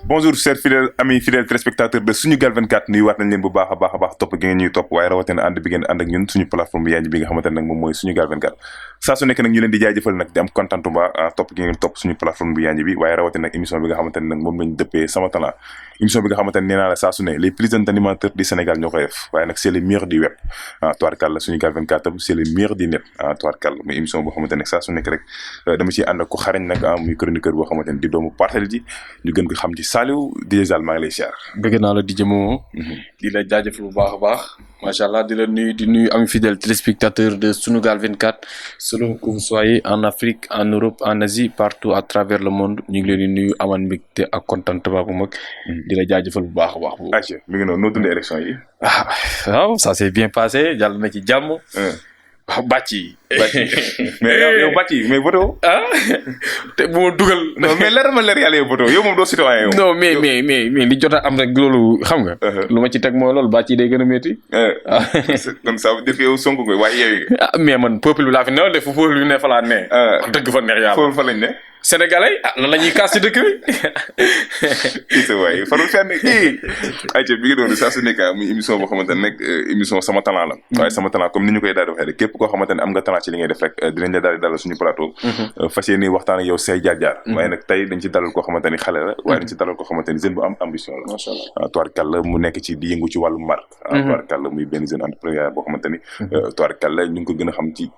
bonjour chers fidèles amis fidèles téléspectateurs de Sunugal 24 nuyu waat nañ leen bu baax a baax topp gi ngeen ñuy topp waaye rawatina ànd bi ngeen ànd ak ñun suñu plateforme bi yaa bi nga xamante ne nag moom mooy Sunugal 24 saa su nekk nag ñu leen di jaajëfal nag di am contentement topp gi ngeen topp suñu plateforme bi yaa bi waaye rawatina nag émission bi nga xamante ne nag moom lañ dëppee sama talent émission bi nga xamante ne nee naa la saa su ne les plus jeunes animateurs du Sénégal ñoo koy def waaye nag c'est les meilleurs du web tubaarkàlla Sunugal 24 tam c'est les meilleurs du net tubaarkàlla muy émission boo xamante ne saa su nekk rek dama ciy ànd ak ko xarañ nag muy chroniqueur boo xamante ne di doomu Parcelles ji ñu gën ko xam ci Saliou Diézal maa ngi lay siyaar. bëgg naa la DJ Momo. di la jaajëfal bu baax a baax. macha allah di la nuyu di nuyu amis fidèles téléspectateurs de Sunugal 24 selon que vous soyez en Afrique en Europe en Asie partout à travers le monde ñu ngi leen di nuyu aman mbégte ak contentement bu mag. di la jaajëfal bu baax a baax. ayca mi ngi noonu noo dundee élection yi. waaw ça s'est bien passé jàll na ci jàmm. waaw bàcc yi. mais yow bàcc yi mais voto. te bu ma dugal. non mais leer ma leer yàlla yow voto yow moom doo citoyen yow. non mais li jot a am rek loolu xam nga. lu ma ci teg mooy loolu bàcc yi day gën a métti. kon ça veut dire que yow Sonko nga waaye yow. mais man peuple bi laa fi newal de fu peuple bi ne fa laa ne. wax dëgg fa neex yàlla foofu fa lañ ne. Sénégalais lan la ñuy kaas ci dëkk bi. kii sa waay farul fenn kii. ayca bi nga doon saa su nekk muy émission boo xamante ne nag émission sama talent la. waaye sama talent comme ni ñu koy daal di waxee rek képp koo xamante ne am nga talent ci li ngay def rek dinañ la daal di dalal suñu plateau. fas yéene waxtaan ak yow say jaar-jaar. waaye nag tey dañ ci dalal koo xamante ni xale la. waaye dañ ci dalal koo xamante ni jeune bu am ambition la. macha allah tubaarkàlla mu nekk ci di yëngu ci wàllu mar. tubaarkàlla muy benn jeune entrepreneur boo xamante ni. tubaarkàlla ñu ngi ko gën a xam ci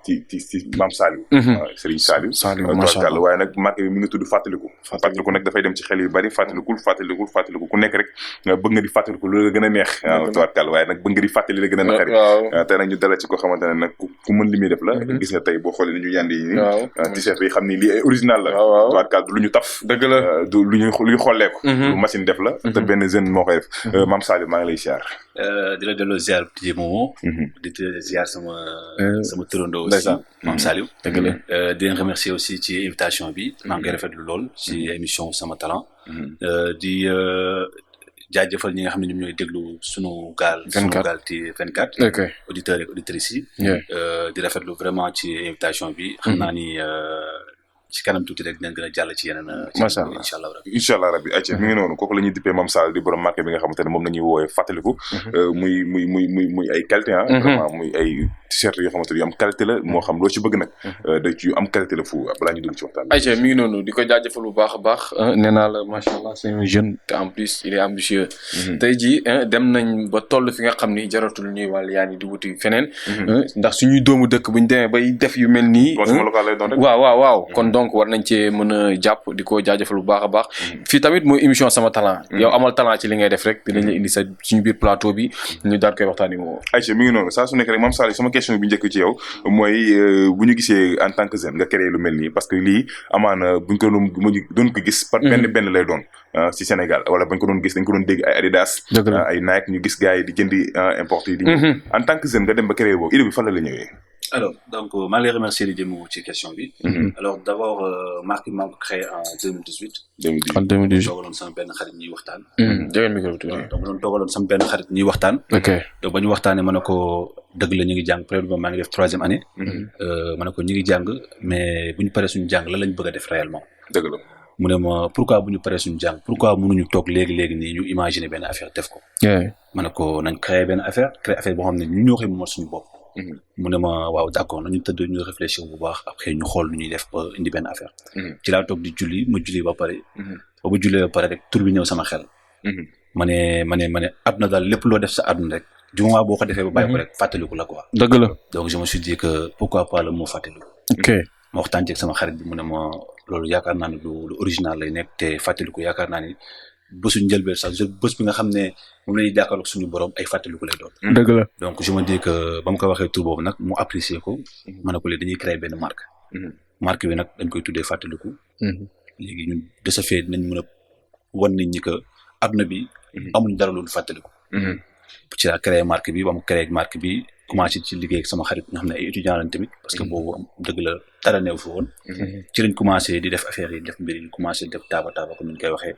Mame Saliou. waaw Serigne Saliou. tubaarkàlla waaye nag marque bi mi ngi tudd fàttaliku nag dafay dem ci xel yu bari fàttaliku ku nekk rek bëgg nga di fàttaliku lu la gën a neex waaw tubaarkàlla waaye nag bëgg nga di fàttali la gën a naqari tey nag ñu dala ci ko xamante ne nag ku mën li muy def la gis nga tey boo xoolee ni ñu yandi yi t-shirt yi xam ni lii ay original la tubaarkàlla du lu ñu taf dëgg la du lu ñu xollee ko lu machine def la te benn jeune moo koy def Mame Saliou maa ngi lay ziar di la delloo ziar DJ Momo di ziar sama turandoo aussi Mame Saliou dëgg la di leen remercier aussi ci invitation bi maa ngi rafetlu lool ci émission sama talent di jaajëfal ñi nga xam ne ñoom ñooy déglu Sunugal 24 auditeurs et auditrices yi di rafetlu vraiment ci invitation bi xam naa ni ci kanam tuuti rek dinañ gën a jàll ci yeneen macha allah incha allah rabbi ayca mi ngi noonu kooku la ñuy dippee Mame Saliou di borom marque bi nga xamante ne moom la ñuy woowee fàttaliku muy ay qualité vraiment muy ay t-shirt yoo xamante ne yu am qualité la moo xam loo ci bëgg nag da ci yu am qualité la fu balaa ñu dugg ci waxtaan ayca mi ngi noonu di ko jaajëfal bu baax a baax nee naa la macha allah c'est un jeune te en plus il est ambitieux tey jii dem nañ ba toll fi nga xam ni jaratul ñuy wàll yaa ni di wuti feneen ndax suñuy doomu dëkk buñ demee bay def yu mel nii waaw kon donc war nañ cee mën a jàpp di ko jaajëfal bu baax a baax fii tamit mooy émission sama talent yow amal talent ci li ngay def rek dinañ la indi sa suñu biir plateau bi ñu daal koy waxtaani moo ayca mi ngi noonu saa su nekk rek Mame Saliou sama question bi njëkk ci yow mooy bu ñu gisee en tant que jeune nga créé lu mel nii parce que lii amaana buñ ko doon ko gis par benn lay doon ci Sénégal wala bañ ko doon gis dañ ko doon dégg ay Adidas ay Nike ñu gis gars yi di jëndi importe yi di en tant que jeune nga dem ba créé boobu idée bi fan la ñëwee alors donc maa ngi lay remercier di jëm ci question bi. alors d'abord marque bi maa ngi ko créé en 2018. en 2018 toogaloon sama benn xarit ñuy waxtaan. jëgal micro bi tuuti. donc doon toogaloon sama benn xarit ñuy waxtaan. ok donc ba ñu waxtaanee ma ne ko dëgg la ñu ngi jàng peut-être maa ngi def 3e année. ma ne ko ñu ngi jàng mais bu ñu paree suñu jàng lan lañ bëgg a def réellement. dëgg la mu ne ma pourquoi bu ñu paree suñu jàng pourquoi mënuñu toog léegi nii ñu imaginer benn affaire def ko. ma ne ko nañ créer benn affaire boo xam ne ñu ñoo koy moomal suñu bopp. mu ne ma waaw d'accord nañu tëdd ñu réfléchir bu baax après ñu xool nu ñuy def ba indi benn affaire ci laa toog di julli ma julli ba pare ba bu jullee ba pare rek tur bi ñëw sama xel ma ne àdduna daal lépp loo def sa àdduna rek du moment boo ko defee ba bàyyi ko rek fàttaliku la quoi dëgg la donc je me suis dit que pourquoi pas le mot fàttaliku ok ma waxtaan ci sama xarit bi mu ne ma loolu yaakaar naa ne lu original lay nekk te fàttaliku yaakaar naa ni bésu njëlbeen sax bés bi nga xam ne moom la ñuy jàkkaarloog suñu borom ay fàttaliku lay doon. dëgg la donc je me dis que ba mu ko waxee tur boobu nag mu apprécier ko. ma ne ko léegi dañuy créer benn marque. marque bi nag dañ koy tuddee fàttaliku. léegi ñun de ce fait nañ mën a wan nit ñi que adduna bi. amuñ dara loolu fàttaliku. ci la créer marque bi ba mu créer marque bi commencé ci liggéey ak sama xarit nga xam ne ay étudiants lañ tamit. parce que boobu dëgg la dara neew fi woon. ci lañ commencé di def affaire yi def mbir yi commencé def taaba comme ni ñu koy waxee.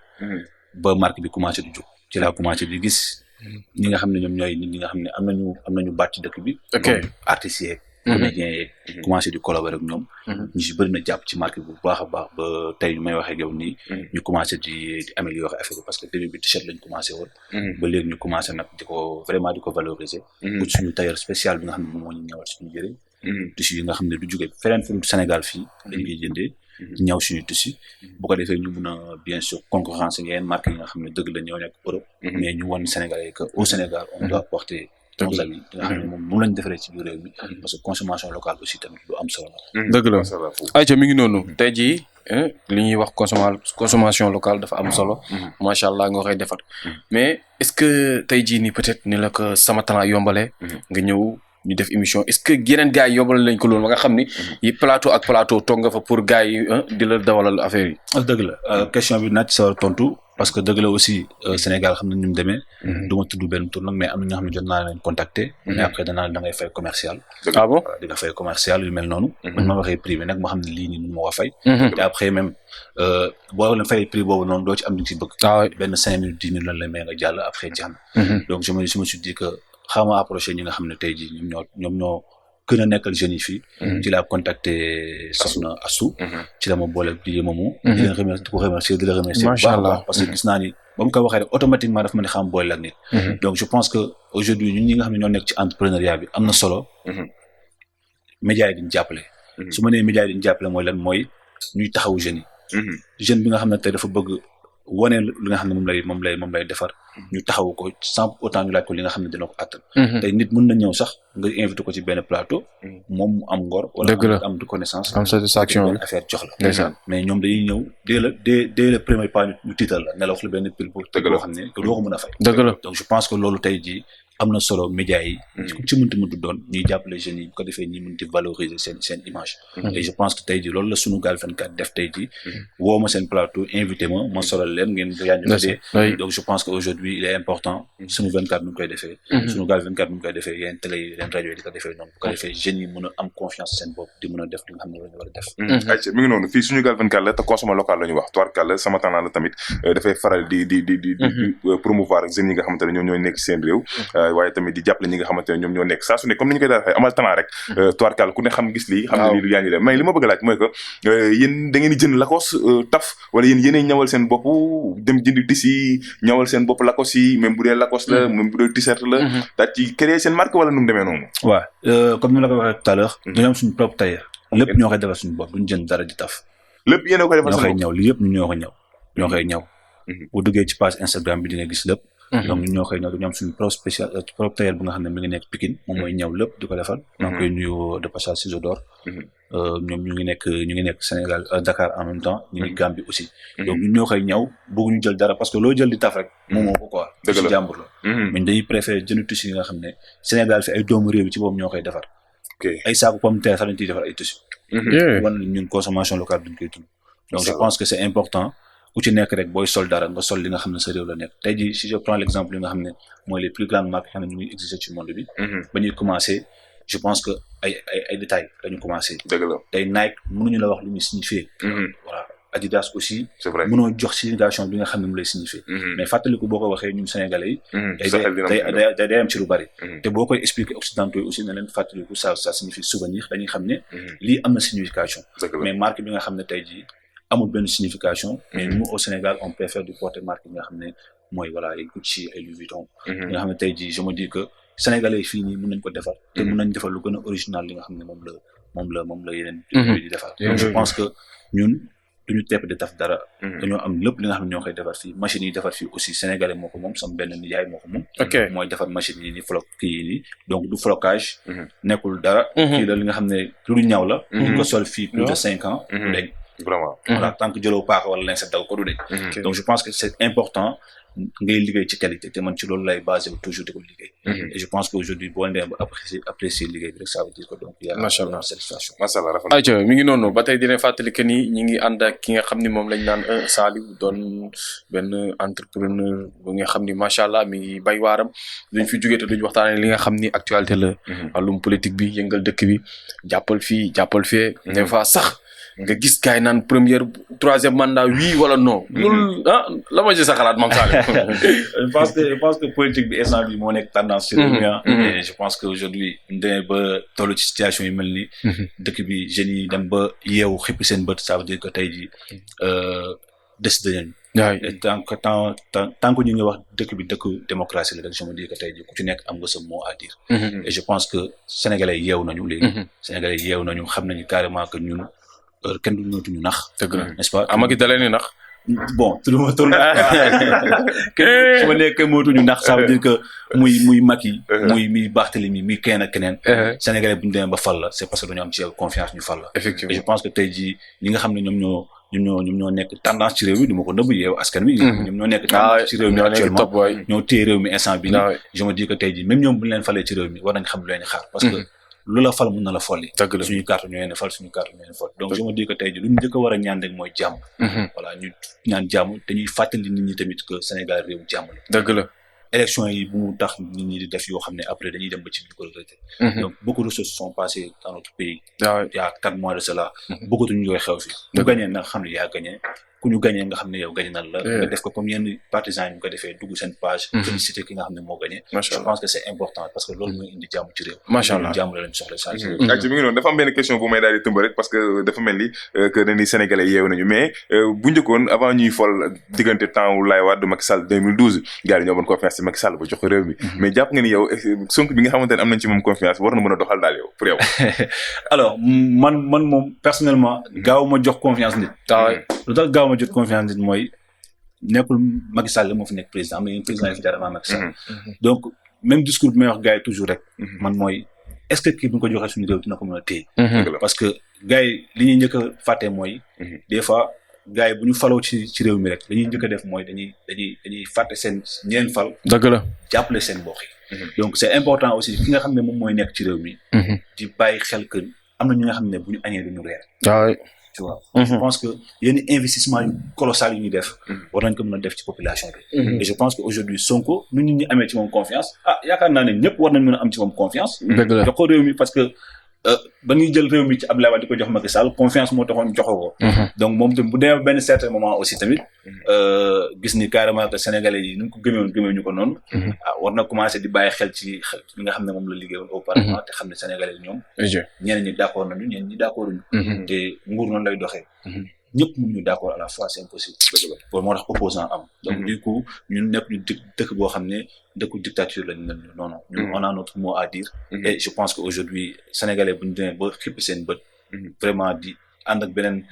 ba marque bi commencé di jóg ci laa commencé di gis ñi nga xam ne ñoom ñooy nit ñi nga xam ne am nañu baat ci dëkk bi. ok artistes yeeg comédiens yeeg commencé di collaborer ak ñoom ñu si bëri na jàpp ci marque bu baax a baax ba tey ñu may waxee ak yow nii ñu commencé di améliorer affaire bi parce que début bi t-shirt lañ commencé woon ba léegi ñu commencé nag di ko vraiment di ko valoriser ut suñu tailleur spécial bi nga xam ne moom moo ñu ñëwal suñu jëre tissu yi nga xam ne du jóge feneen fu Sénégal fii dañ koy jëndee ñaw suñu tissu bu ko defee ñu mun a bien sûr concurrence yeneen marque yi nga xam ne dëgg la ñoo nekk Europe mais ñu wan Sénégalais que au Sénégal on doit porter nos avis nga xam ne moom lañ defaree ci biir réew mi parce que consommation locale aussi tamit lu am solo la dëgg la ayca mi ngi noonu tey jii li ñuy wax consommation locale dafa am solo macha allah nga koy defar mais est-ce que tey jii nii peut-être ni la ko sama talent yombalee nga ñëw ñu def émission est-ce que yeneen gars yi yombal lañ ko loolu ba nga xam ni yi plateau ak plateau toog nga fa pour gars yi di la dawalal affaire yi. dëgg la question bi naaj sa tontu parce que dëgg la aussi Sénégal xam nañ ñu mu demee. du ma tudd benn tour nag mais am na ñoo xam ne jot naa leen contacter. mais après danaa da ngay fay commercial. ah bon di nga fay commercial yu mel noonu. man ma waxee privé nag ma xam ne lii nii nu ma ko fay. te après même boo leen fay prix boobu noonu doo ci am li nga ci bëgg. benn 5 minutes 10 minutes lan la may nga jàll après jeex na. donc je me suis dit que xaama approché ñi nga xam ne tey jii ñoom ñoo gën a nekkal jeunes yi fii. ci laa contacté Soxna Assou. ci la ma boole di moomu. di leen remercier di ko remercier di la remercier. macha allah parce que gis naa ni ba mu ko waxee rek automatiquement dafa ma ne xam boole ak nit. donc je pense que aujourd'hui ñun ñi nga xam ne ñoo nekk ci entrepreneuriat bi am na solo. médias yi diñu jàppale. su ma nee médias yi diñu jàppale mooy lan mooy ñuy taxawu jeunes yi. jeune bi nga xam ne tey dafa bëgg wane li nga xam ne moom lay defar. ñu taxawu ko sans autant ñu laaj ko li nga xam ne dina ko attan. tey nit mën na ñëw sax nga invité ko ci benn plateau. moom mu am ngor. wala am de connaissance. am satisfaction benn affaire jox la. mais ñoom dañuy ñëw dès le premier pas ñu tiital la ne la wax la benn prix boo xam ne doo ko mën a fay. dëgg la donc je pense que loolu tey jii am na solo médias yi. ci mënti doon ñuy jàppale jeunes yi bu ko defee ñi mën di valoriser seen image. et je pense que tey jii loolu la Sunugal 24 def tey jii. woo ma seen plateau invité ma solal leen ngeen yaa ñu ko donc je pense que aujourd'hui il est important. Sunu 24 nu mu koy defee. Sunugal 24 nu mu koy defee yeneen télé yi yeneen rajo yi di ko defee noonu bu ko defee jeunes yi mën a am confiance seen bopp di mën a def li nga xam ne la ñu war a def. ayca mi ngi noonu fii Sunugal 24 la te consommation locale la ñu wax tubaarkàlla sama talent la tamit dafay faral di promouvoir ak jeunes yi nga xamante ne ñoom ñooy nekk seen réew. waaye tamit di jàppale ñi nga xamante ne ñoom ñoo nekk saa su ne comme ni ñu koy daal amal talent rek tubaarkàlla ku ne xam gis lii xam ne lii lu yaa ngi dem mais li ma bëgg a laaj mooy que yéen da ngeen di jënd Lacoste taf wala yéen ñawal seen bopp dem jënd tissu ñawal seen bopp Lacoste yi même bu dee Lacoste la même bu dee t-shirt la daal ci créer seen marque wala nu mu demee noonu. waaw comme ni la ko waxee tout à l'heure dañoo am suñu propre tailleur lépp ñoo koy defal suñu bopp duñu jënd dara di taf lépp yéen a koy defal ñoo koy ñaw lii yëpp ñun ñoo koy ñaw bu duggee ci page Instagram bi di nga gis lépp donc ñun ñoo koy ñëw dañu am suñu propre tailleur bu nga xam ne mi ngi nekk Pikine moom mooy ñëw lépp di ko defal maa ngi koy nuyu de passage Ciseaux d'Or ñoom ñu ngi nekk Sénégal Dakar en même temps ñu ngi Gambie aussi donc ñun ñoo koy ñëw bëgguñu jël dara parce que loo jël di taf rek moom moo ko quoi ci jàmbur la mais dañuy préférer jënd tissu yi nga xam ne Sénégal fi ay doomu réew yi ci boobu ñoo koy defar ay saaku pomme de terre sax dañu ciy defar ay tissu wan ñun consommation locale duñ koy dund donc je pense que c'est important ku ci nekk rek booy sol dara nga sol li nga xam ne sa réew la nekk tey jii si je prends l'exemple li nga xam ne mooy les plus grandes marques xam ne ñu ngi exister ci monde bi ba ñuy commencer je pense que ay détails dañu commencer tey Nike mënuñu la wax lu muy signifier voilà Adidas aussi c'est vrai mënoo jox signification bi nga xam ne mu lay signifier mais fàttaliku boo ko waxee ñun Sénégalais yi day am ci lu bari te boo koy expliquer occidentaux yi aussi na leen fàttaliku ça signifie souvenir dañuy xam ne lii am na signification mais marque bi nga xam ne tey jii amul benn signification mais nous au Sénégal on préfère di porter marque yi nga xam ne mooy voilà ay Gucci ay Louis Vuitton nga xam ne tey jii je me dis que Sénégalais fii nii mën nañ ko defar te mën nañ defar lu gën a original li nga xam ne moom la yeneen di defar donc je pense que ñun duñu tepp di taf dara dañoo am lépp li nga xam ne ñoo koy defar fii machines yi defar fii aussi Sénégalais moo ko moom sama benn nijaay moo ko moom mooy defar machines yi ni kii yi nii donc du flocage nekkul dara kii la li nga xam ne lu ñaw la ñu ko sol fii plus de 5 ans léegi vraiment voilà tant que jëloo paax wala lañ sa daw ko du dee donc je pense que c'est important ngay liggéey ci qualité te man ci loolu lay basé toujours di ko liggéey et je pense que aujourd'hui boo ndee ba apprécier liggéey bi rek ça veut dire que donc y a une satisfaction ayca mi ngi noonu ba tey dina fàttali que ni ñi ngi ànd ak ki nga xam ni moom lañ naan Saliou doon benn entrepreneur bu nga xam ni macha allah mi ngi bay waaram duñ fi jógee te duñ waxtaanee li nga xam ni actualité la wàllum politique bi yëngal dëkk bi jàppal fii jàppal fee des fois sax nga gis kaay naan troisième mandat oui wala non. loolu la ma ci sa xalaat Mame Saliou. je pense que politique bi instant bi moo nekk tendance ci réew mi et je pense que aujourd'hui ñu demee ba tollu ci situation yu mel ni dëkk bi jeunes yi dem ba yeewu xippi seen bët ça veut dire que tey jii décidé nañu tant que ñu ngi wax dëkk bi dëkk démocratie la rek je me dis que tey jii ku ci nekk am nga sa mot à dire et je pense que sénégalais yeewu nañu léegi sénégalais yeewu nañu xam nañu carrément que ñun kenn du ñootuñu nax dëgg la n'est-ce pas Macky da leen di nax bon su ma nee kenn mootuñu ndax ça veut dire que muy Macky muy Barthélémy muy keneen ak keneen sénégalais bu ñu demee ba fal la c'est parce que dañoo am ci confiance ñu fal la effectivement et je pense que tey jii ñi nga xam ne ñoom ñoo nekk tendance ci réew mi du ma ko nëbb yeewu askan wi ñoom ñoo nekk tendance ci réew mi actuellement ñoo téye réew mi instant bi nii je me dis que tey jii même ñoom bu ñu leen falee ci réew mi war nañ xam lu leen xaar parce que lu la fal mën na la folli suñu carte ñoo leen fal suñu carte ñoo leen fal donc je me dis que tey jii lu ñu njëkk a war a ñaan rek mooy jàmm voilà ñu ñaan jàmm dañuy fàttali nit ñi tamit que Sénégal réew jàmm la dëgg la élection yi bu mu tax nit ñi di def yoo xam ne après dañuy dem ba ci biir ko regretter donc beaucoup de choses sont passées dans notre pays il y a 4 mois de cela bëggatuñu yooyu xew fi ku gagné na nga xam ne yaa gagné ku ñu gagné nga xam ne yow gagné na la nga def ko comme yenn partisans yi ñu ko defee dugg seen page félicité ki nga xam ne moo gagné je pense que c'est important parce que loolu mooy indi jàmm ci réew macha allah jàmm la leen soxla saa ci mi ngi noonu dafa am benn question bu may daal di tëmb rek parce que dafa mel ni que dañuy sénégalais yeewu nañu mais bu njëkkoon avant ñuy fol diggante temps wu Laye Wade Macky Sall 2012 gars yi ñoo mën confiance ci Macky Sall ba jox ko réew mi mais jàpp nga ni yow Sonko bi nga xamante ne am nañ ci moom confiance war na mën a doxal daal yow pour yow alors man moom personnellement gaaw ma jox confiance nit lu tax gaaw ma jot confiance nit mooy nekkul Macky Sall moo fi nekk président am na yeneen président yi fi jaar avant Macky Sall donc même discours bi may wax gars yi toujours rek man mooy est-ce que kii bu ñu ko joxee suñu réew dina ko mën a téye parce que gars yi li ñuy njëkk a fàtte mooy des fois gars yi bu ñu faloo ci réew mi rek li ñuy njëkk a def mooy dañuy fàtte seen ñeen fal dëgg la jàppale seen mbokk yi donc c'est important aussi ki nga xam ne moom mooy nekk ci réew mi di bàyyi xel que am na ñi nga xam ne bu ñu añee duñu reer tu vois je pense que yenn investissement yu colossal yu ñuy def war nañ ko mën a def ci population bi et je pense que aujourd'hui Sonko nu nit ñi amee ci moom confiance yaakaar naa ne ñëpp war nañ mën a am ci moom confiance jox ko réew mi parce que ba ñuy jël réew mi ci Abdoulaye Wade di ko jox Macky Sall confiance moo taxoon joxo ko donc moom tamit bu demee benn certain moment aussi tamit gis ni carrément que sénégalais yi nu ko gëmee ñu ko noonu war na commencer di bàyyi xel ci li nga xam ne moom la liggéeyoon auparavant te xam ne sénégalais yi ñoom ñeneen ñi d'accord nañu ñeneen ñi d'accord ñu te nguur noonu lay doxee ñëpp mënuñu d'accord à la fois c'est impossible bon moo tax opposant am donc du coup ñun nekk ñu dëkk boo xam ne dëkku dictature lañ non ñun on a notre mot à dire et je pense que aujourd'hui sénégalais bu ñu demee ba xippi seen bët vraiment di ànd ak beneen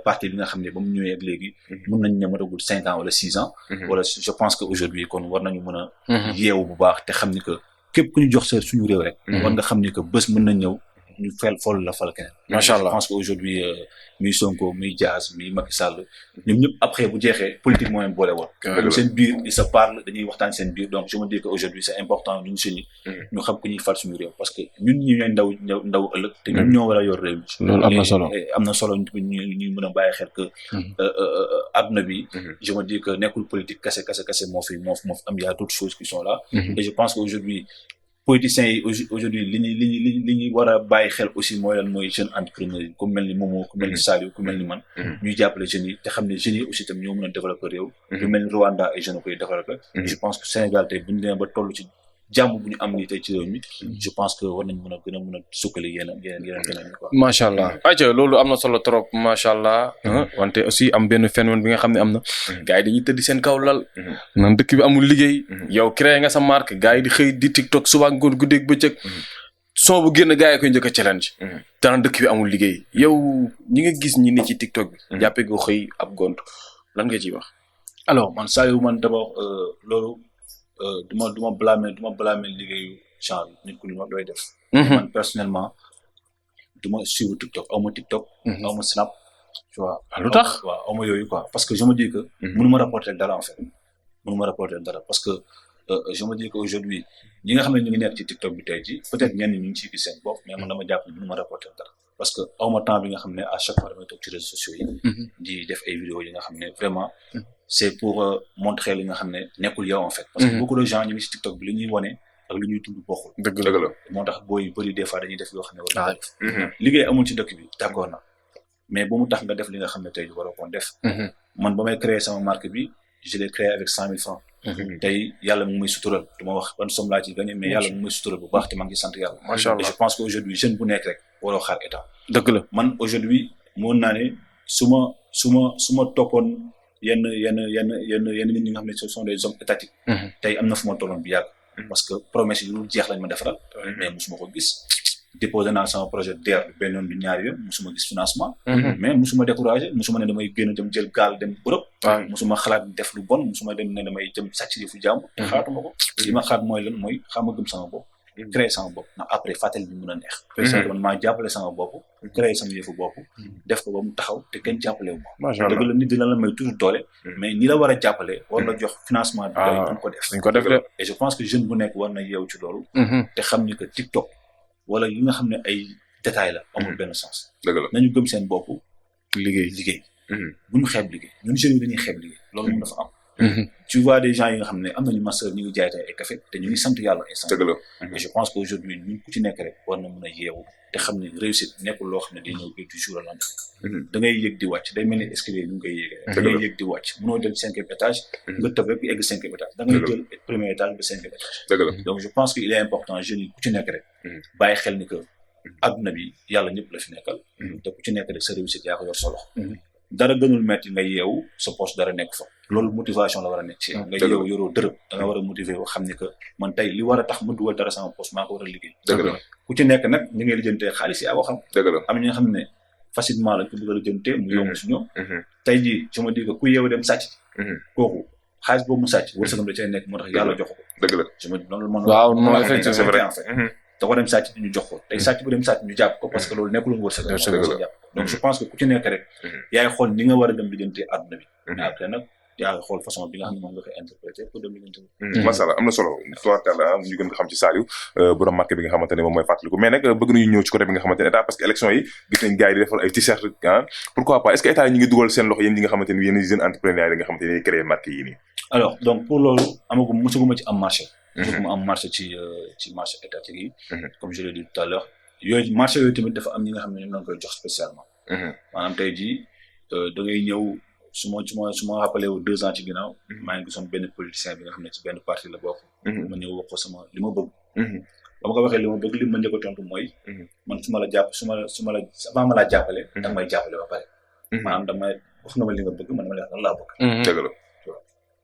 parti bi nga xam ne ba mu ñëwee ak léegi mën nañ ne matagul 5 ans wala 6 ans wala je pense que aujourd'hui kon war nañu mën a yeewu bu baax te xam ni que képp ku ñu jox sa suñu réew rek war nga xam ni que bés mën nañ ñëw ñu fol la fal keneen macha allah je pense que aujourd'hui muy Sonko muy Dias muy Macky Sall ñoom ñëpp après bu jeexee politique moo leen boole woon seen biir ils se parlent dañuy waxtaan seen biir donc je me dis que aujourd'hui c'est important ñun suñu ñu xam ku ñuy fal suñu réew parce que ñun ñi ñooy ndaw ëllëg te ñun ñoo war a yor réew mi loolu am na solo ñuy mën a bàyyi xel que adduna bi je me dis que nekkul politique kese moo fi am y a d'autres choses qui sont là et je pense que aujourd'hui politiciens yi aujourd'hui li ñuy war a bàyyi xel aussi mooy lan mooy jeune entrepreneur yi ku mel ni Momo ku mel ni Saliou ku mel ni man ñuy jàppale jeunes yi te xam ne jeunes yi aussi tam ñoo mën a développer réew lu mel ni Rwanda ay jeunes koy développer je pense que Sénégal tey bu ñu demee ba toll ci jàmm bu ñu am nii tey ci réew mi je pense que war nañ gën a sukkali yeneen quoi macha allah ayca loolu am na solo trop macha allah wante aussi am benn phénomène bi nga xam ne am na gars yi dañuy tëdd seen kaw lal nan dëkk bi amul liggéey yow créé nga sa marque gars yi di xëy di TikTok suba ngoon guddeeg bëccëg son bu génn gars yi koy njëkk a challenge dana dëkk bi amul liggéey yow ñi nga gis ñi ne ci TikTok bi jàppee ko xëy ab gont lan nga ciy wax alors man Saliou man d'abord loolu duma blâmer liggéeyu genre nit ku li ma doy def man personnellement duma suivre TikTok awma TikTok awma Snap tu vois lu tax waaw awma yooyu quoi parce que je me dis que mënuma rapporter dara en fait mënuma rapporter dara parce que je me dis que aujourd'hui ñi nga xam ne ñu ngi nekk ci TikTok bi tey ji peut-être ñenn ñu ngi ciy gis seen bopp mais man dama jàpp ne mënuma rapporter dara parce que awma temps bi nga xam ne à chaque fois damay toog ci réseaux sociaux yi di def ay vidéos yi nga xam ne vraiment c'est pour montrer li nga xam ne nekkul yow en fait parce que beaucoup de gens ñu ngi ci TikTok bi li ñuy wone ak li ñuy dund bokkul dëgg la moo tax booy bëri des fois dañuy def yoo xam ne war liggéey amul ci dëkk bi d'accord na mais bu mu tax nga def li nga xam ne tey waroo koon def man ba may créer sama marque bi je l'ai créé avec 100 000 francs tey yàlla mu ngi may sutural du ma wax ban somme laa ci gagné mais yàlla mu ngi may sutural bu baax te maa ngi sant yàlla macha allah et je pense que aujourd'hui jeune bu nekk rek waroo xaar état dëgg la man aujourd'hui mën naa ne su ma toppoon yenn nit ñi nga xam ne ce sont des hommes étatiques tey am na fu ma tolloon bi yàgg parce que promesse yi lu jeex lañ ma defaral mais musuma ko gis déposé naa sama projet DER benn yoon du ñaari yoon musuma gis financement mais musuma découragé musuma ne damay génn dem jël gaal dem Europe musuma xalaat def lu bon musuma dem ne damay dem sàcc fu jàmm te xalaatuma ko li ma xalaat mooy lan mooy xam nga gëm sama bopp créer sama bopp ndax après fàttali bi mën a neex parce que man maa jàppale sama bopp créer sama yëfu bopp def ko ba mu taxaw te kenn jàppale wu ma dëgg la nit dina la may toujours doole mais ñi la war a jàppale war la jox financement bi doy dañ ko def et je pense que jeune bu nekk war na yeewu ci loolu te xam ni que TikTok wala yi nga xam ne ay détails la amul benn sens dëgg la nañu gëm seen bopp liggéey bu ñu xeeb liggéey ñun jeunes yi dañuy xeeb liggéey loolu moom dafa am tu vois des gens yi nga xam ne am nañu master ñu ngi jaay tey ay café te ñu ngi sant yàlla instant dëgg la et je pense que aujourd'hui ñun ku ci nekk rek war na mën a yeewu te xam ne réussite nekkul loo xam ne day ñëw du jour au lendemain da ngay yëg di wàcc day mel ni escalier ñu ngi koy yéegee da ngay yëg di wàcc mënoo dem 5e étage nga tëb rek egg 5e étage da ngay jël premier étage ba 5e étage dëgg la donc je pense que il est important jeunes yi ku ci nekk rek bàyyi xel ni que adduna bi yàlla ñëpp la fi nekkal te ku ci nekk rek sa réussite yaa ko yor solo dara gënul metti nga yeewu sa poche dara nekk fa loolu motivation la war a nekk ci nga yeewu yoroo dërëm da nga war a motiver xam ni que man tey li war a tax ma dugal dara sama poche maa ko war a liggéey dëgg la ku ci nekk nag ñu ngi lijjantee xaalis yaa ko xam dëgg la am ñi nga xam ne facilement lañ ko bëgg a lijjantee mu yomb si ñoom tey jii je me dis que ku yeewu dem sàcc kooku xaalis boobu mu sàcc wërsëgam da cay nekk moo tax yàlla jox ko dëgg la je me dis noonu man waaw non effectivement c'est vrai en fait da ko dem sàcc ñu jox ko tey sàcc bu dem sàcc ñu jàpp ko parce que loolu nekkul wërsëgam jàpp donc je pense que ku ci nekk rek yaay xool ni nga war a dem lijjantee àdduna bi mais après nag yaa xool façon bi nga xam ne moom nga koy interpréter pour dem lijjantee macha allah am na solo tubaarkàlla ñu gën ko xam ci Saliou borom marque bi nga xamante ne moom mooy fàttaliku mais nag bëgg nañu ñëw ci côté bi nga xamante ne état parce que élection yi gis nañ gars yi di defal ay t-shirt pourquoi pas est-ce que état yi ñu ngi dugal seen loxo yéen ñi nga xamante ne yéen jeunes entrepreneurs yi nga xamante ne créé marque yi nii alors donc pour loolu mosaguma ci am marché mosaguma am marché ci marché étatique yi comme je l'ai dit tout à l'heure yooyu marché yooyu tamit dafa am ñi nga xam ne ñoom lañ koy jox spécialement maanaam tey jii da ngay ñëw su ma rappelé wu 2 ans ci ginnaaw maa ngi gisoon benn politicien bi nga xam ne ci benn parti la bokk ma ñëw wax ko sama li ma bëgg ba ma ko waxee li ma bëgg li ma njëkk a tontu mooy man su ma la jàpp avant ma laa jàppale da nga may jàppale ba pare maanaam damay wax nga ma li nga bëgg man dama lay wax lan laa bëgg dëgg la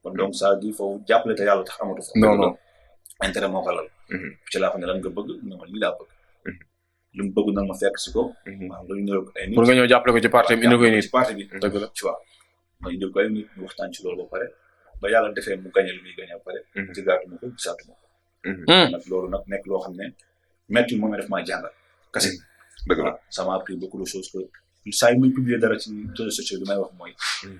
kon donc ça dit foofu jàppale te yàlla tax amatu fa non intérêt moo ko lal ci laa xam ne lan nga bëgg nga ma lii laa bëgg lu mu bëgg nag ma fekk si ko maanaam dañu ñëw ay nit pour nga ñëw jàppale ko ci parti bi indi koy nit ci parti bi dëgg la tu vois ma indil ko ay nit ñu waxtaan ci loolu ba pare ba yàlla defee mu gagné lu muy gagné ba pare jëgaatuma ko gisaatuma ko nag loolu nag nekk loo xam ne métti moom daf maa jàngal kese dëgg la ça m'a appris beaucoup de choses que saa yu muy publier dara ci réseaux sociaux bi may wax mooy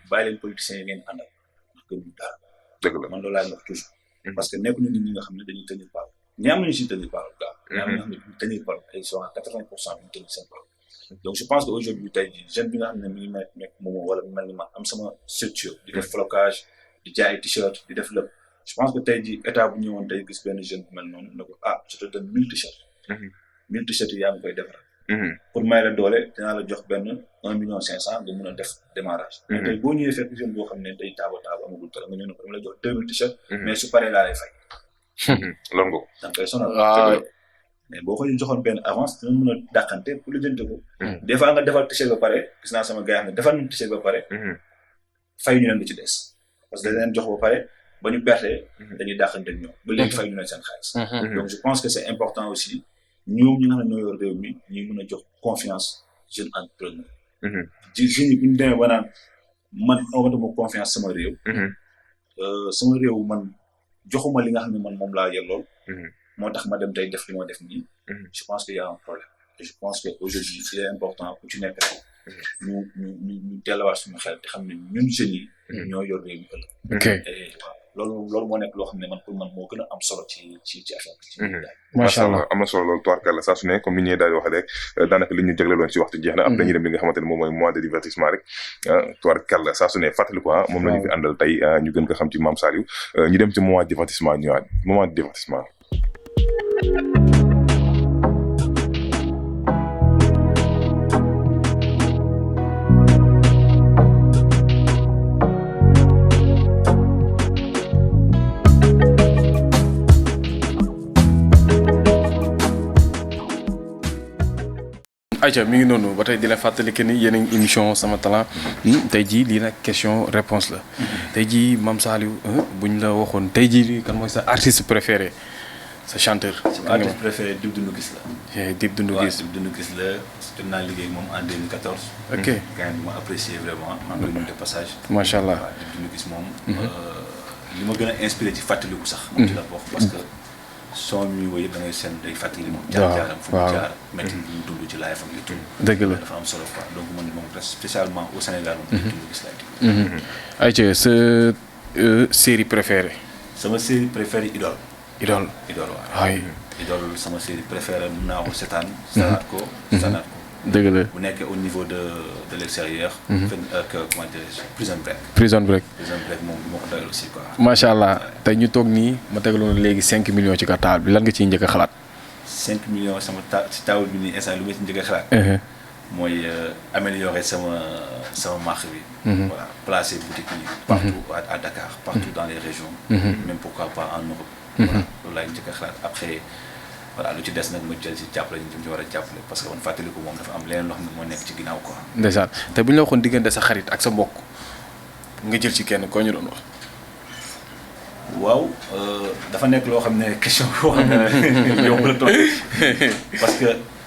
bàyyi leen politiciens yi ngeen àndal ndax gën ñu dara dëgg la man loolu laay wax toujours parce que nekkuñu nit ñi nga xam ne dañuy tenir parole ñi am nañu si tenir parole gaa ñi am nga xam ne duñu tenir parole ay sont à 80% duñu tenir seen parole donc je pense que aujourd'hui tey jii jeune bi nga xam ne mi ngi nekk moom wala mel ni man am sama structure di def flocage di jaay t-shirt di def lépp je pense que tey jii état bu ñëwoon tey gis benn jeune bu mel noonu ne ko je te donne 1000 t-shirt 1000 t-shirt yi yaa ngi koy defaral pour may la doole dinaa la jox benn 1,5 million nga mën a def démarrage mais tey boo ñëwee fekk jeune boo xam ne day taaba amagul dara nga ñëw ne ko dama la jox 2000 t-shirt mais su paree laa lay fay loolu nga ko da nga koy sonal mais boo ko joxoon benn avance dina mën a dàqante pour lu jënd ko des fois nga defal t-shirt ba pare gis naa sama gars yi xam ne defal nañu t-shirt ba pare fay ñu leen di ci des parce que dañ leen jox ba pare ba ñu perte dañuy dàqante ak ñoom ba léegi fay ñu leen seen xaalis donc je pense que c'est important aussi ñoom ñi nga xam ne ñoo yor réew mi ñuy mën a jox confiance jeune entrepreneur ji jeunes yi bu ñu demee ba naan man amatuma confiance sama réew man joxuma li nga xam ne man moom laa yellool moo tax ma dem tey def li ma def nii je pense qu'il y a un problème et je pense que aujourd'hui il est important ku ci nekk rek ñu delluwaat suñu xel te xam ne ñun jeunes yi ñoo yor réew mi ëllëg ok loolu moo nekk loo xam ne man pour man moo gën a am solo ci affaire bi macha allah am na solo loolu tubaarkàlla saa su ne comme ni ñuy daal di waxee rek daanaka li ñu jagleeloon ci waxtu jeex na après ñu dem li nga xamante ne moom mooy mois de divertissement rek tubaarkàlla saa su ne fàttali ko moom la ñu fi àndal tey ñu gën ko xam ci Mame Saliou ñu dem ci moment de divertissement ñëwaat moment de divertissement ayca mi ngi noonu ba tey di la fàttali que ni yéen a ngi émission sama talent. tey jii lii nag question réponse la. tey jii Mame Saliou buñ la waxoon tey jii kan mooy sa artiste préféré sa chanteur. sama artiste préféré Dip Doundou Guiss la. Dip Doundou Guiss Dip Doundou Guiss la jot naa liggéey moom en 2014. ok gars yi ma apprécié vraiment maa ngi koy nuyu de passage. macha allah waaw Dip Doundou Guiss moom. li ma gën a inspiré ci fàttaliku sax. moom ci la bokk parce que son mi woy yëpp da ngay seen day fàttali moom. jaar-jaaram fu mu jaar métti bi mu dund ci laay fam et tout. dëgg la dafa am solo quoi donc man moom spécialement au Sénégal moom. Dip Doundou Guiss laay déglu. ayca sa série préférée. sama série préférée Idole. Idole. Idole waaw. ay Idole sama série préférée mun naa ko seetaan. seetaat ko seetaat ko. dëgg la. bu nekkee au niveau de l'extérieur. comment dirais-je Prison Break. Prison Break. Prison Break moom moo ko doyal aussi quoi. macha allah tey ñu toog nii ma tegaloon léegi 5 millions ci taal bi lan nga ciy njëkk a xalaat. 5 millions sama ci taawul bi nii instant lu ma ci njëkk a xalaat. mooy améliorer sama marché bi. voilà placer boutique yi. partout à Dakar partout dans les régions. même pourquoi pas en Europe. voilà loolu laay njëkk a xalaat après. voilà lu ci des nag ma jël ci jàppale ñu ci war a jàppale parce que man fàttaliku moom dafa am leneen loo xam ne moo nekk ci ginnaaw quoi. ndeysaan te bu ñu la waxoon diggante sa xarit ak sa mbokk nga jël ci kenn koo ñu doon wax. waaw dafa nekk loo xam ne question boo xam ne yomb la tontu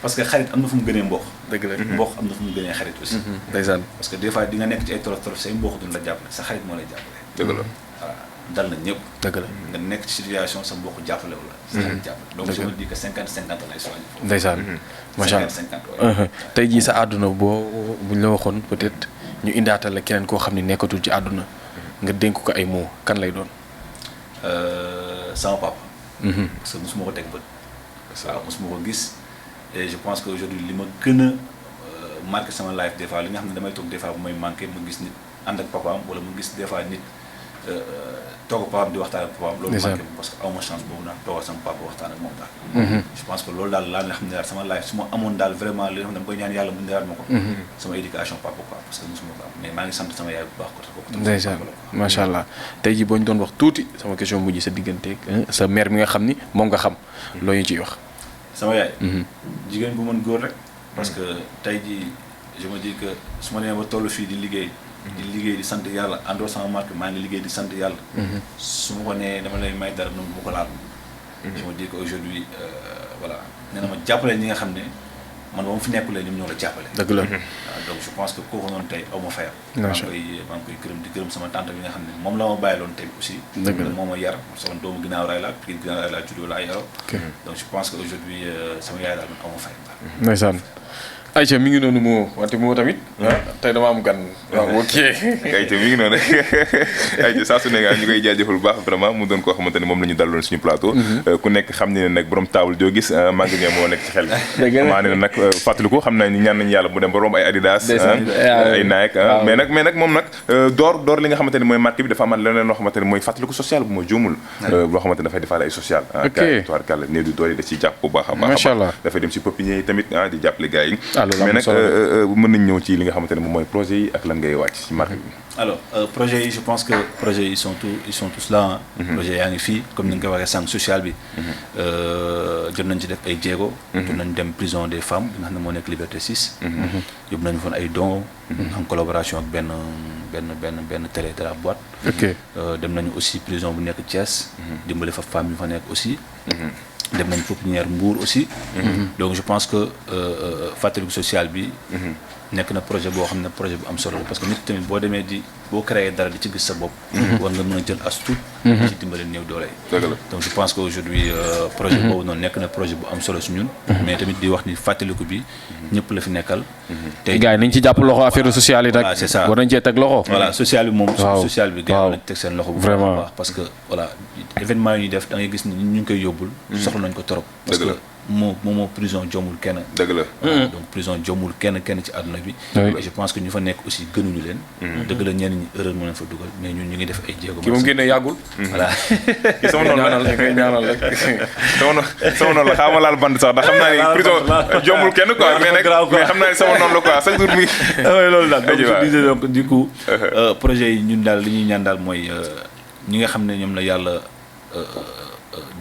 parce que xarit am na fu mu gënee mbokk. dëgg la mbokk am na fu mu gënee xarit aussi. ndeysaan parce que des fois di nga nekk ci ay torof torof say mbokk duñ la jàppale sa xarit moo lay jàppale. dëgg la voilà dal na ñëpp. dëgg la nga nekk ci situation sa mbokk jàppale wu la. sa xarit jàppale donc je me dis que 50-50 lay soññ. ndeysaan macha allah 50-50 tey jii sa àdduna boo buñ la waxoon peut-être ñu indaatal la keneen koo xam ne nekkatul ci àdduna nga dénk ko ay mots kan lay doon. sama papa. parce que mosuma ko teg bët. waaw mosuma ko gis et je pense que aujourd'hui li ma gën a marqué sama life des fois li nga xam ne damay toog des fois bu may manqué ma gis nit ànd ak papaam wala ma gis des fois nit toog ak papaam di waxtaan ak papaam. loolu manqué parce que aw ma chance boobu nag toogal sama papa waxtaan ak moom daal. je pense que loolu daal laa nga xam ne daal sama life su ma amoon daal vraiment li nga xam ne dama koy ñaan yàlla mu ndiwaat ma ko. sama éducation papa quoi parce que mosuma ko am mais maa ngi sant sama yaay bu baax ko. ndeysaan macha allah tey jii boo ñu doon wax tuuti sama question mujj sa digganteeg sa mère mi nga xam ni moom nga xam. loo ñu ciy wax. sama yaay. jigéen bu mën góor rek. parce que tey jii je me dis que su ma nee ba toll fii di liggéey. di liggéey di sant yàlla àndoo sama marque maa ngi liggéey di sant yàlla. su ma ko nee dama lay may dara noonu bu ko laal. je me dis que aujourd'hui voilà nee na ma jàppale ñi nga xam ne man ba ma fi nekkulee ñoom ñoo la jàppale. dëgg la donc je pense que kooku noonu tey aw ma fayal. macha maa ngi koy gërëm di gërëm sama tante bi nga xam ne moom la ma bàyyiloon tey aussi. dëgg la moo ma yar sama doomu ginnaaw raay la Pikine ginnaaw raay la juddoo la ay yaroo. donc je pense que aujourd'hui sama yaay daal man aw ma fayal. ndeysaan ayca mi ngi noonu moo wante moo tamit. tey dama am gan. waaw ok. ayca mi ngi noonu ayca saa su ne ñu koy jaajëfal bu baax vraiment mu doon koo xamante ne moom la ñu daloon suñu plateau. ku nekk xam ne nag borom taabal joo gis magasin moo nekk ci xel. dëgg la maa ne nag fàttaliku xam naa ni ñaan nañu yàlla mu dem ba romb ay Adidas. ay Nike mais nag moom nag door li nga xamante ne mooy marque bi dafa amaat leneen loo xamante ne mooy fàttaliku social bu ma juumul. loo xamante ne dafay defaale ay social. ok tubaarkàlla néew di doole da ciy jàpp bu baax a baax. macha allah dafay dem si pépinière yi tamit di jàppale gars yi. mais nag mën nañ ñëw ci li nga xamante ne moom mooy projet yi ak lan ngay wàcc ci marque bi. alors projets yi je pense que projets yi ils sont tous là. projets yaa ngi fii comme ni nga ko waxee sànq social bi. jot nañ ci def ay jéego. jot nañ dem prison des femmes bi nga xam ne moo nekk Liberté 6. yóbbu nañu foon ay dons. en collaboration ak benn télé de la boîte. ok dem nañu aussi prison bu nekk Thiès. dimbali fa femmes yu fa nekk aussi. dem nañ pépinière Mbour aussi. donc je pense que fàttaliku social bi. nekk na projet boo xam ne projet bu am solo la parce que nit tamit boo demee boo créé dara di ci gis sa bopp. war nga mën a jël as tuut. ci dimbali néew doole yi. donc je pense que aujourd'hui projet boobu noonu nekk na projet bu am solo si ñun. mais tamit di wax ni fàttaliku bi ñëpp la fi nekkal. tey gars yi nañ ci jàpp loxo affaire sociale yi nag. voilà c'est ça war nañ cee teg loxo. voilà social bi moom. social bi gars yi nañ teg seen loxo bu vraiment baax parce que voilà événement yi ñuy def da ngay gis ni ñu ngi koy yóbbul. soxla nañ ko trop. parce que moo prison jommul kenn. dëgg la donc prison jommul kenn ci àdduna bi. et je pense que ñu fa nekk aussi gënuñu leen. dëgg la ñenn ñi erreur moo leen fa dugal mais ñun ñu ngi def ay jéego. ki moom génne yàggul. voilà. sama noonu la ñaanal rek sama noonu la xaaral ma laal band sax ndax xam naa ni prison jommul kenn quoi mais xam naa ni sama noonu la quoi chaque jour mi. loolu daal donc je disais donc du coup projet yi ñun daal li ñuy ñaan daal mooy ñi nga xam ne ñoom la yàlla.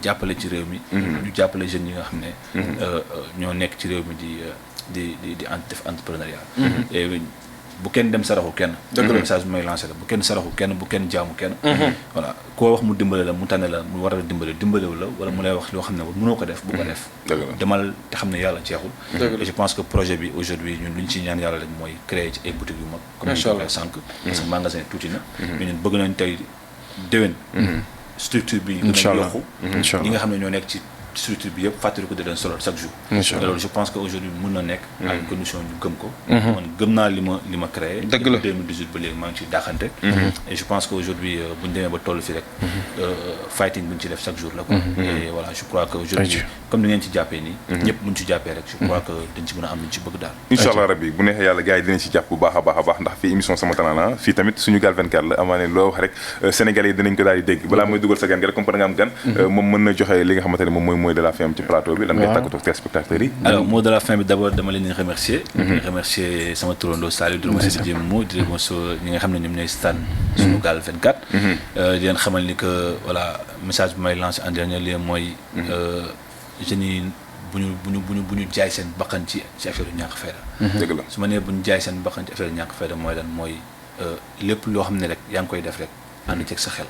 jàppale ci réew mi. ñu jàppale jeunes yi nga xam ne. ñoo nekk ci réew mi di def entrepreneuriat. et bu kenn dem saraxu kenn. message bi may lancé la bu kenn saraxu kenn bu kenn jaamu kenn. voilà koo wax mu dimbale la mu tànne la mu war a dimbalewu la wala mu lay wax loo xam ne mënoo ko def bu ko def. demal te xam ne yàlla jeexul. et je pense que projet bi aujourd'hui ñun lu ñu ci ñaan yàlla rek mooy créer ci ay boutiques yu mag. comme ni ñu ko waxee sànq. parce que magasin tuuti na. mais ñun bëgg nañ tey déwén. structure bi gën a yokku. ñi nga xam ne ñoo nekk ci structure bi yëpp fàttali ko di leen solo chaque jour. loolu je pense que aujourd'hui mën na nekk. à une condition ñu gëm ko. man gëm naa li ma créé. dëgg la 2018 ba léegi maa ngi ciy daaxante. et je pense que aujourd'hui bu ñu demee ba toll fii rek. fighting bu ñu ci def chaque jour la quoi. et voilà je crois que aujourd'hui comme ni ngeen ci jàppee nii. ñëpp bu ñu ci jàppee rek je crois que dañ ci mën a am lu ñu ci bëgg daal. incha allah rabbi bu neexee yàlla gars yi dinañ ci jàpp bu baax a baax ndax fii émission sama talent la fii tamit Sunugal 24 la amaane loo wax rek sénégalais yi dinañ ko daal di dégg balaa mooy dugal sa gan gi rek comme par nga am gan moom mën na joxe li nga xamante ne moom mooy mot de la fin ci plateau bi lan ngay tàggatoo téléspectateurs yi. alors mot de la fin bi d'abord dama leen di remercier. remercier sama turandoo Saliou di remercier di Jéem di remercier ñi nga xam ne ñoom ñooy stan Sunugal 24. di leen xamal ni que voilà message bi may lancé en dernier lieu mooy jeunes yi bu ñu jaay seen bakkan ci affaire yu ñàkk fayda. dëgg la su ma nee bu ñu jaay seen bakkan ci affaire yu ñàkk fayda mooy lan mooy lépp loo xam ne rek yaa ngi koy def rek ànd ceeg sa xel.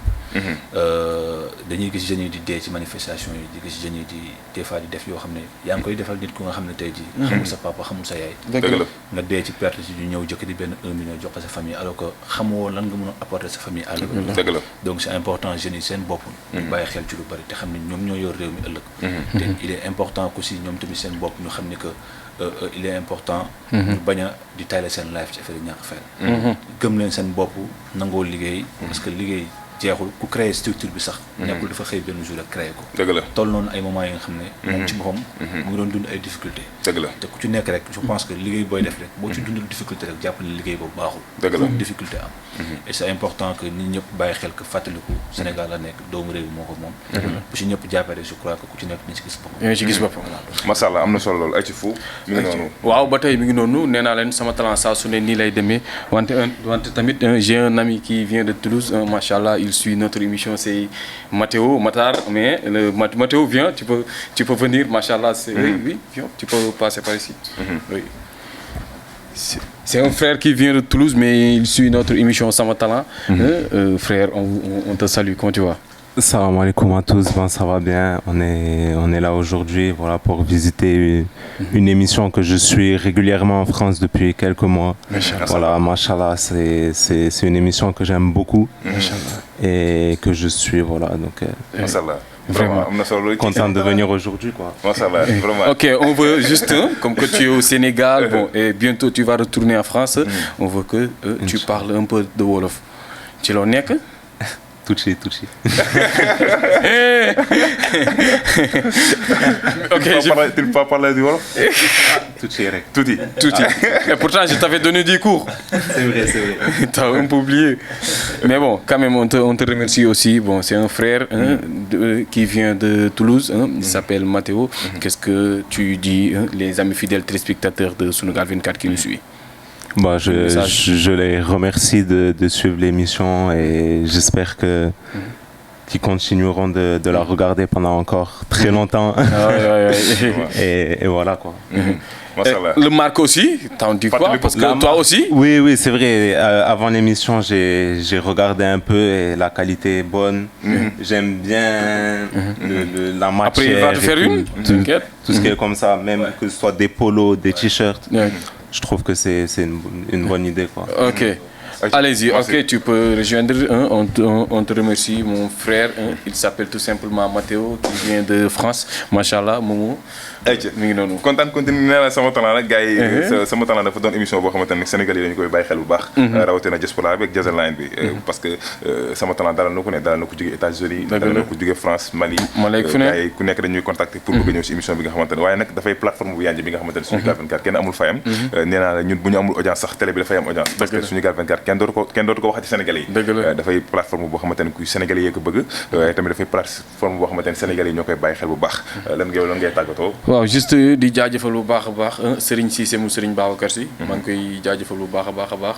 dañuy gis jeunes yi di dee ci manifestation yi di gis jeunes yi di des fois di def yoo xam ne yaa ngi koy defal nit ku nga xam ne tey jii. xamul sa papa xamul sa yaay. dëgg la nga dee ci perte ci ñu ñëw jëkk di benn 1 million jox ko sa famille alors que xamoo lan nga mën a apporter sa famille à l'heure. dëgg la donc c'est important jeunes yi seen bopp. ñu bàyyi xel ci lu bari te xam ne ñoom ñoo yor réew mi ëllëg. te il est important que aussi ñoom tamit seen bopp ñu xam ne que il est important. ñu bañ a di tayle seen life ci affaire yi ñàkk fayda. gëm leen seen bopp nangoo liggéey. parce que liggéey jeexul ku créer structure bi sax. nekkul dafa xëy benn jour ak créer ko. dëgg la toll noonu ay moments yi nga xam ne. moom ci boppam. mu ngi doon dund ay difficultés. dëgg la te ku ci nekk rek je pense que liggéey booy def rek boo ci dundul difficulté rek jàpp ne liggéey boobu baaxul. dëgg la difficulté am. et c'est important que nit ñëpp bàyyi xel que fàttaliku Sénégal la nekk doomu réew moo ko moom. bu ci ñëpp jàppee rek je crois que ku ci nekk dina ci gis boppam. dina ci gis boppam. macha allah am na solo lool ay ci fu mi ngi noonu. waaw ba tey mi ngi noonu nee naa leen sama talent saa su ne nii lay demee wante tamit j'ai un ami qui vient de Toulouse macha allah il suit notre émission c'est Mathéo Matar mais Mathéo viens tu peux venir macha allah oui viens tu peux passer par ici. Oui. C'est un frère qui vient de Toulouse mais il suit notre émission Sama Talent. Frère on te salue, comment tu vas? Salam alaikum à tous, ben ça va bien, on est là aujourd'hui voilà, pour visiter une émission que je suis régulièrement en France depuis quelques mois. Voilà, machallah, c'est une émission que j'aime beaucoup et que je suis, voilà, donc vraiment content de venir aujourd'hui quoi. Vraiment. Ok, on veut juste, comme que tu es au Sénégal, bon, et bientôt tu vas retourner en France, on veut que tu parles un peu de Wolof. Tu l'en es que? Touché. Ok, tu ne peux pas parler du Wolof? Touti. Et pourtant, je t'avais donné 10 cours. C'est vrai. T'as un peu oublié. Mais bon, quand même, on te remercie aussi. Bon, c'est un frère qui vient de Toulouse. Il s'appelle Mathéo. Qu'est-ce que tu dis, les amis fidèles téléspectateurs de Sunugal 24 qui nous suivent? Bon, je les remercie de suivre l'émission et j'espère qu'ils continueront de la regarder pendant encore très longtemps. Et voilà quoi. Le Marc aussi, t'en dis quoi? Parce que toi aussi? Oui, c'est vrai. Avant l'émission, j'ai regardé un peu et la qualité est bonne. J'aime bien la matière. Après, il va te faire une? T'inquiète. Tout ce qui est comme ça, même que ce soit des polos, des t-shirts. Je trouve que c'est une bonne idée quoi. Ok. Allez-y, ok, tu peux rejoindre. On te remercie, mon frère. Il s'appelle tout simplement Mathéo, qui vient de France. Machallah, Momo. mi ngi noonu kontaan continue nee na Sama Talent nag gars yi Sama Talent dafa doon émission boo xamante ne Sénégal yi dañu koy bàyyi xel bu baax rawatina diaspora bi ak Jazzaline bi parce que Sama Talent dalal na ko ne dalal na ko jóge États-Unis dalal na ko jóge France Mali gars yi ku nekk dañuy contacter pour bëgg ñëw si émission bi nga xamante ne waaye nag dafay plateforme bu yanj bi nga xamante ne Sunugal 24 kenn amul fayam nee naa la ñun bu ñu amul audience sax télé bi dafay am audience parce que Sunugal 24 kenn dootu ko waxati Sénégalais yi dafay plateforme boo xamante ne ku Sénégalais yi ko bëgg waaye tamit dafay plateforme boo xamante ne Sénégalais yi ñoo koy bàyyi xel bu baax lan ngay tàggatoo waaw juste di jaajëfal bu baax a baax Serigne Cissé mu Serigne Babacar Sy maa ngi koy jaajëfal bu baax a baax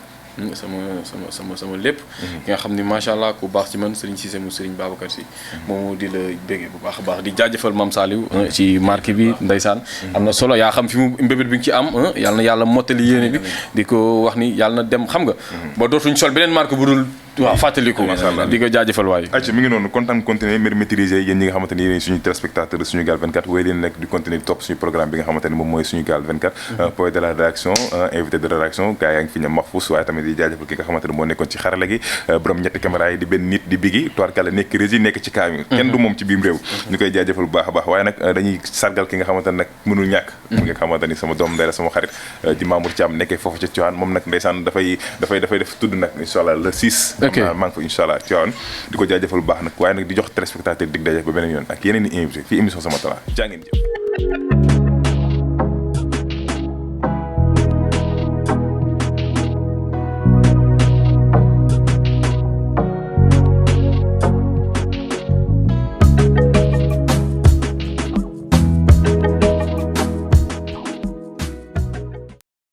sama lépp ki nga xam ni macha allah ku baax ci man Serigne Cissé mu Serigne Babacar Sy moom di la béggee bu baax a baax di jaajëfal Mame Saliou ci marque bi ndeysaan am na solo yaa xam fi mu mbébét bi nga ci am yàlla na yàlla mottali yéene bi di ko wax ni yàlla na dem xam nga ba dootuñ sol beneen marque bu dul waaw fàttaliku di ko jaajëfal waaye ayca mi ngi noonu kontaan continuer mbir maîtriser yéen ñi nga xamante ni yéen suñu téléspectateur Sunugal 24 wooy leen nekk di continuer di topp suñu programme bi nga xamante ni moom mooy Sunugal 24 point de la rédaction invité de rédaction gars yaa ngi fi ñam Mahfous waaye tamit di jaajëfal ki nga xamante ni moo nekkoon ci xarala gi borom ñetti caméra yi di benn nit di bigi toirkala nekk régie nekk ci kaa mi kenn du moom ci biim réew ñu koy jaajëfal bu baax a baax waaye nag dañuy sargal ki nga xamante ne nag mënul ñàkk nga xamante ni sama doom ndey la sama xarit di Mamour Thiam nekkee foofu ca Tivaouane moom nag ndeysaan dafay def tudd nag inshallah le 6 maa ngi fa inshallah Tivaouane di ko jaajëfal bu baax nag waaye nag di jox téléspectateur dig daje ba beneen yoon ak yeneen i invité fii émission Sama Talent jaa ngeen jëf